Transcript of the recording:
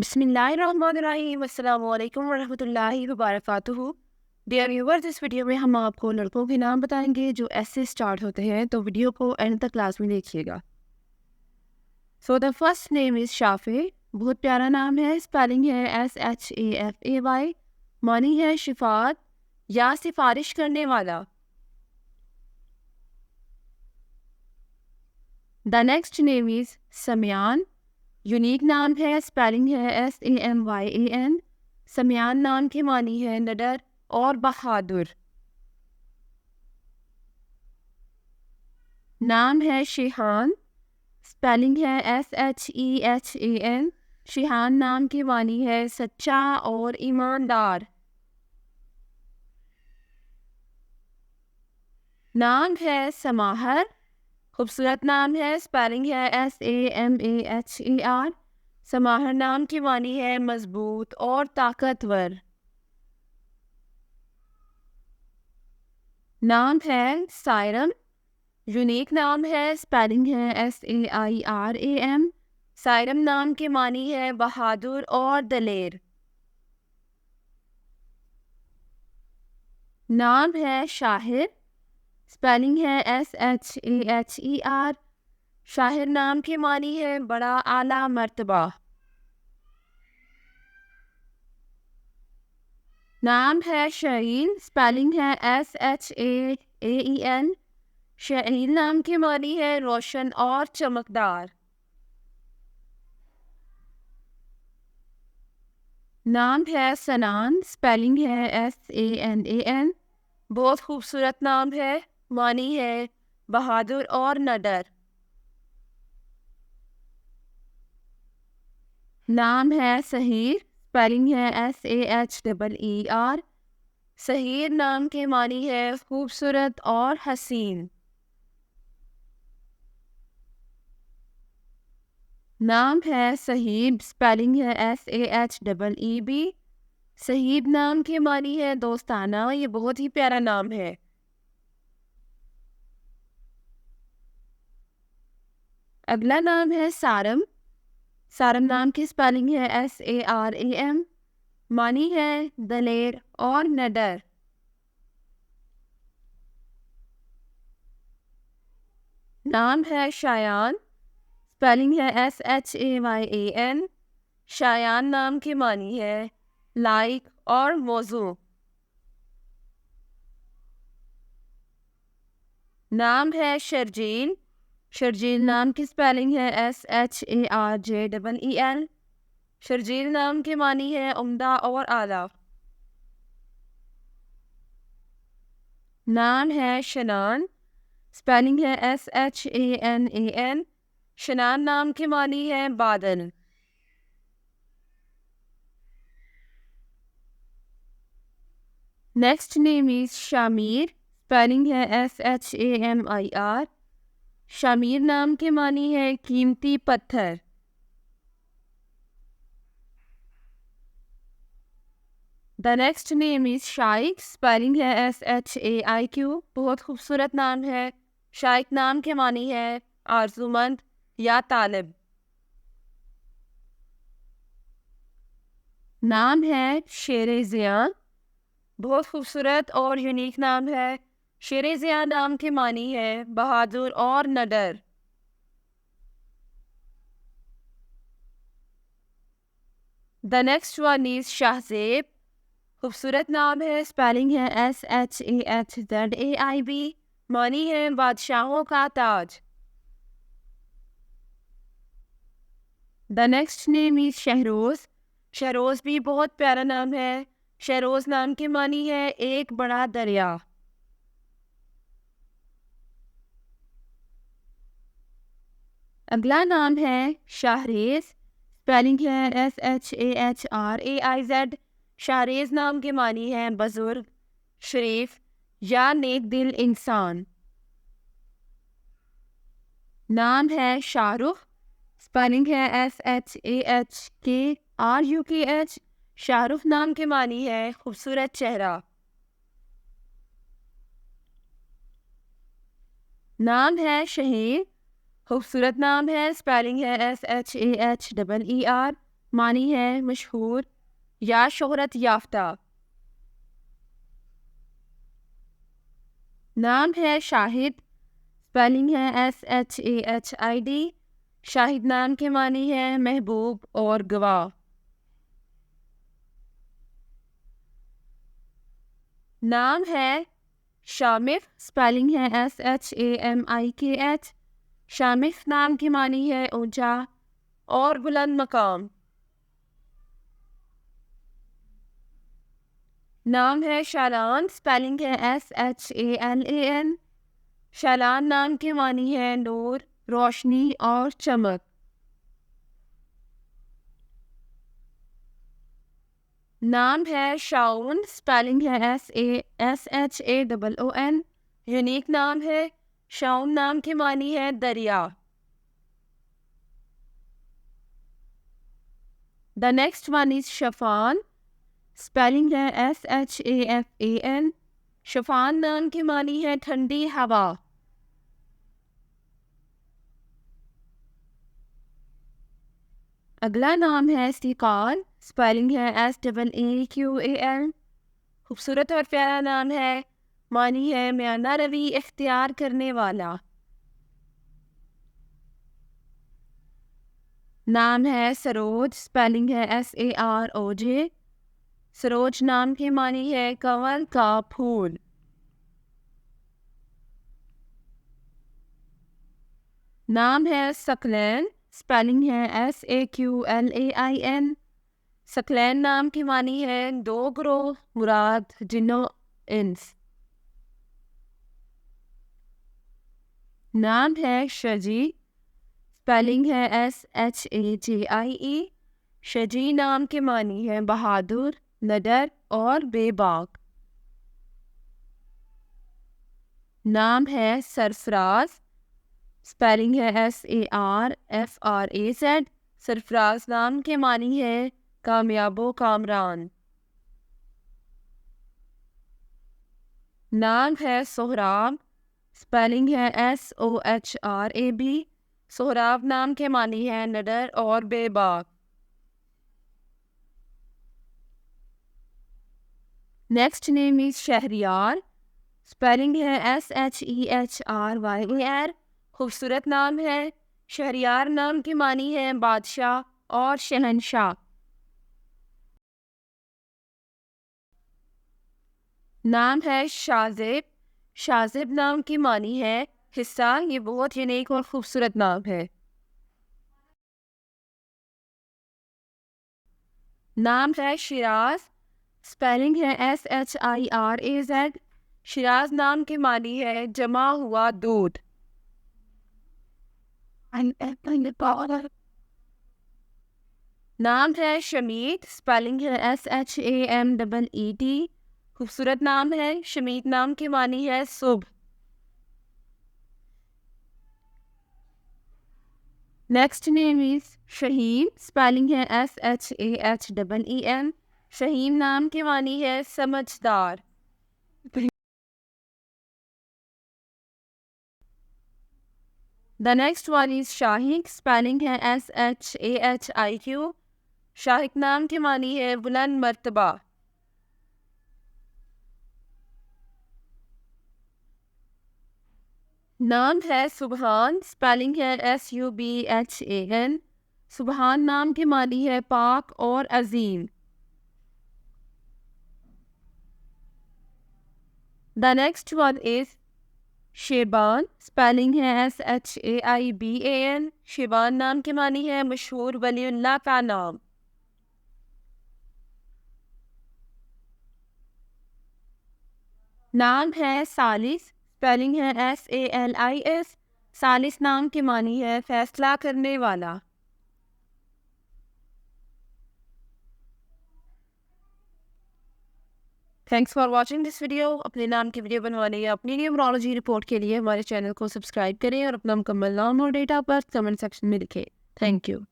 बिस्मिल्लाहिर्रहमानिर्रहीम अस्सलामु अलैकुम वरहमतुल्लाहि वबरकातुहू। डियर व्यूअर्स, इस वीडियो में हम आपको लड़कों के नाम बताएंगे जो एस से स्टार्ट होते हैं, तो वीडियो को एंड तक क्लास में देखिएगा। So the first name is Shafay. बहुत प्यारा नाम है। स्पेलिंग है SHAFAY। मानी है शिफात या सिफारिश करने वाला। The next name is Samyan. Unique नाम है। स्पेलिंग है SAMYAN। समयान नाम की मानी है निडर और बहादुर। नाम है शिहान। स्पेलिंग है SHEHAN। शिहान नाम की मानी है सच्चा और ईमानदार। नाम है समाहर। खूबसूरत नाम है। स्पेलिंग है SAMAHER। समाहर नाम की मानी है मजबूत और ताकतवर। नाम है सायरम। यूनिक नाम है। स्पेलिंग है SAIRAM। सायरम नाम की मानी है बहादुर और दलेर। नाम है शाहिर। स्पेलिंग है SHAHER। शाहिर नाम की मानी है बड़ा आला मर्तबा। नाम है शहीन। स्पेलिंग है SHAAEN। शहीन नाम की मानी है रोशन और चमकदार। नाम है सनान। स्पेलिंग है SANAN। बहुत खूबसूरत नाम है। मानी है बहादुर और नडर। नाम है सहीर। स्पेलिंग है SAHEER। सहीर नाम के मानी है खूबसूरत और हसीन। नाम है सहीब। स्पेलिंग है SAHEEB। सहीब नाम के मानी है दोस्ताना। ये बहुत ही प्यारा नाम है। अगला नाम है सारम। सारम नाम की स्पेलिंग है SARAM। मानी है दलेर और नडर। नाम है शायान। स्पेलिंग है SHAYAN। शायान नाम की मानी है लाइक और मौजू। नाम है शर्जील। शर्जील नाम की स्पेलिंग है SHARJEEL। शर्जील नाम की मानी है उम्दा और आला। नाम है शनान। स्पेलिंग है SHANAN। शनान नाम की मानी है बादल। Next name is Shamir. Spelling है SHAMIR। शामीर नाम की मानी है कीमती पत्थर। The next name is Shaiq. Spelling है SHAIQ। बहुत खूबसूरत नाम है। शाइक नाम के मानी है आरजूमंद या तालिब। नाम है शेर ज़िया। बहुत खूबसूरत और यूनिक नाम है। शेर ज़िया नाम की मानी है बहादुर और नडर। The next one is Shahzeb. खूबसूरत नाम है। स्पेलिंग है SHAHZAIB। मानी है बादशाहों का ताज। The next name is Shahroz. Shahroz भी बहुत प्यारा नाम है। शहरोज नाम की मानी है एक बड़ा दरिया। अगला नाम है शाहरेज। स्पेलिंग है SHAHRAIZ। शाहरेज नाम की मानी है बुजुर्ग, शरीफ या नेक दिल इंसान। नाम है शाहरुख। स्पेलिंग है SHAHKRUKH। शाहरुख नाम की मानी है खूबसूरत चेहरा। नाम है शहीर। खूबसूरत नाम है। स्पेलिंग है SHAHEER। मानी है मशहूर या शोहरत याफ्ता। नाम है शाहिद, स्पेलिंग है SHAHID। शाहिद नाम के मानी है महबूब और गवाह। नाम है शामिफ, स्पेलिंग है SHAMIKH। शामिफ नाम की मानी है ऊंचा और बुलंद मकाम। नाम है शालान, स्पेलिंग है SHALAN। शालान नाम की मानी है नूर, रोशनी और चमक। नाम है शाउन, स्पेलिंग है SHAON। यूनिक नाम है। शाउन नाम की मानी है दरिया। The next one is Shafan, spelling है SHAFAN। शफान नाम की मानी है ठंडी हवा। अगला नाम है इस्तिकाल, स्पेलिंग है SEEQAL। खूबसूरत और प्यारा नाम है, मानी है म्याना रवि इख्तियार करने वाला। नाम है सरोज, स्पेलिंग है SAROJ। सरोज नाम की मानी है कंवल का फूल। नाम है सकलैन, स्पेलिंग है SAQLAIN। सकलैन नाम की मानी है दो ग्रोह मुराद जिन्नो इंस। नाम है शजी, स्पेलिंग है SHAJIE। शजी नाम की मानी है बहादुर, नडर और बेबाक। नाम है सरफराज, स्पेलिंग है SARFRAZ। सरफराज नाम के मानी है कामयाबो कामरान। नाम है सोहराब, स्पेलिंग है SOHRAB। सोहराब नाम के मानी है नडर और बेबाक। Next name is Shehryar, spelling है SHEHRYAR। खूबसूरत नाम है। शहरियार नाम की मानी है बादशाह और शहनशाह। नाम है शाजिब, शाजिब नाम की मानी है हिस्सा। ये बहुत यूनिक और खूबसूरत नाम है। नाम है शिराज, स्पेलिंग है SHIRAZ। शिराज नाम की मानी है जमा हुआ दूध। नाम है शमीत, स्पेलिंग है SHAMEET। खूबसूरत नाम है। शमीत नाम की मानी है सुबह। Next name is Shaheem, spelling है SHAHEEM। शहीम नाम की मानी है समझदार। The next one is Shahiq, spelling है SHAHIQ। शाहिक नाम की मानी है बुलंद मर्तबा। नाम है सुबहान, स्पेलिंग है SUBHAN। सुबहान नाम की मानी है पाक और अजीम। The next one is Shaiban, spelling है SHAIBAN। शेबान नाम की मानी है मशहूर वलीउल्लाह का नाम। नाम है सालिस, स्पेलिंग है SALIS। सालिस नाम की मानी है फैसला करने वाला। Thanks for watching this video. अपने नाम की वीडियो बनवाने या अपनी न्यूमरोलॉजी रिपोर्ट के लिए हमारे चैनल को सब्सक्राइब करें और अपना मुकम्मल नाम और date of birth comment section में लिखें। Thank you.